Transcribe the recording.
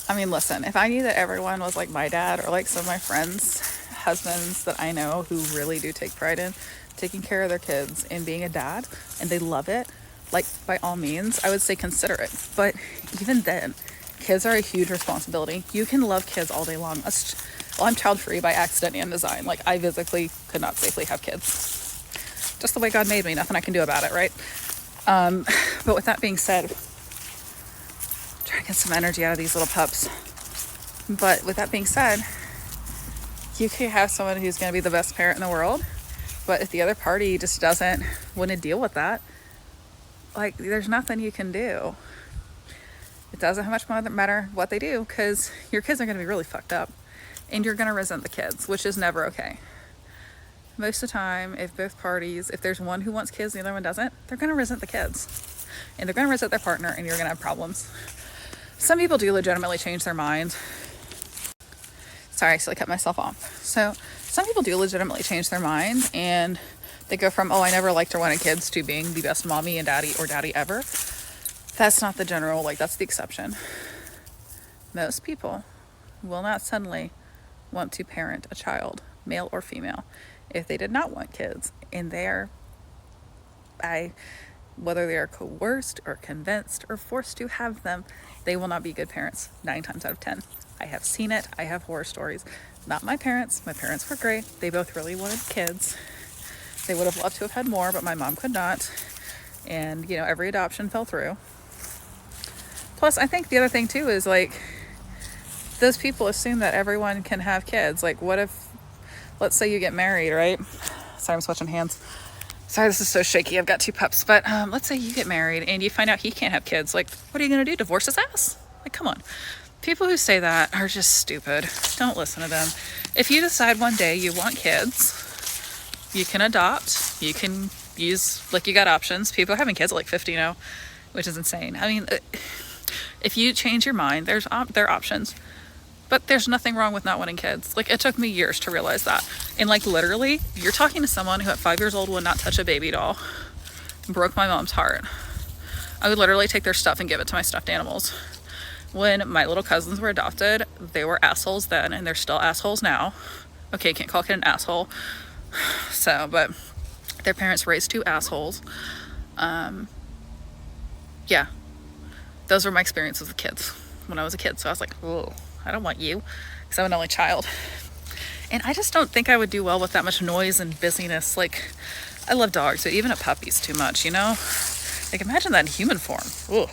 I mean, listen, if I knew that everyone was like my dad or like some of my friends, husbands that I know who really do take pride in taking care of their kids and being a dad, and they love it, like by all means, I would say consider it. But even then, kids are a huge responsibility. You can love kids all day long. Well, I'm child free by accident and design. Like, I physically could not safely have kids. Just the way God made me, nothing I can do about it, right? But with that being said, try to get some energy out of these little pups. But with that being said, you could have someone who's going to be the best parent in the world, but if the other party just doesn't want to deal with that, like, there's nothing you can do. It doesn't much matter what they do, because your kids are going to be really fucked up, and you're going to resent the kids, which is never okay. Most of the time, if both parties, if there's one who wants kids and the other one doesn't, they're going to resent the kids, and they're going to resent their partner, and you're going to have problems. Some people do legitimately change their mind. Sorry, I cut myself off. So some people do legitimately change their mind, and they go from, oh, I never liked or wanted kids, to being the best mommy and daddy or daddy ever. That's not the general, like, that's the exception. Most people will not suddenly want to parent a child, male or female, if they did not want kids, and whether they are coerced or convinced or forced to have them, they will not be good parents 9 times out of 10. I have seen it. I have horror stories. Not my parents. My parents were great. They both really wanted kids. They would have loved to have had more, but my mom could not. And, every adoption fell through. Plus, I think the other thing too is, like, those people assume that everyone can have kids. Like, what if, let's say you get married, right? Sorry, I'm switching hands. Sorry, this is so shaky. I've got 2 pups. But let's say you get married and you find out he can't have kids. Like, what are you going to do? Divorce his ass? Like, come on. People who say that are just stupid. Don't listen to them. If you decide one day you want kids, you can adopt. You can use, like, you got options. People are having kids at like 50 now, which is insane. I mean, if you change your mind, there are options. But there's nothing wrong with not wanting kids. Like, it took me years to realize that. And, like, literally, you're talking to someone who at 5 years old would not touch a baby doll. Broke my mom's heart. I would literally take their stuff and give it to my stuffed animals. When my little cousins were adopted, they were assholes then, and they're still assholes now. Okay, can't call a kid an asshole. So, but their parents raised 2 assholes. Yeah. Those were my experiences with kids when I was a kid. So I was like, oh, I don't want you, because I'm an only child. And I just don't think I would do well with that much noise and busyness. Like, I love dogs, but even a puppy's too much, Like, imagine that in human form. Ugh.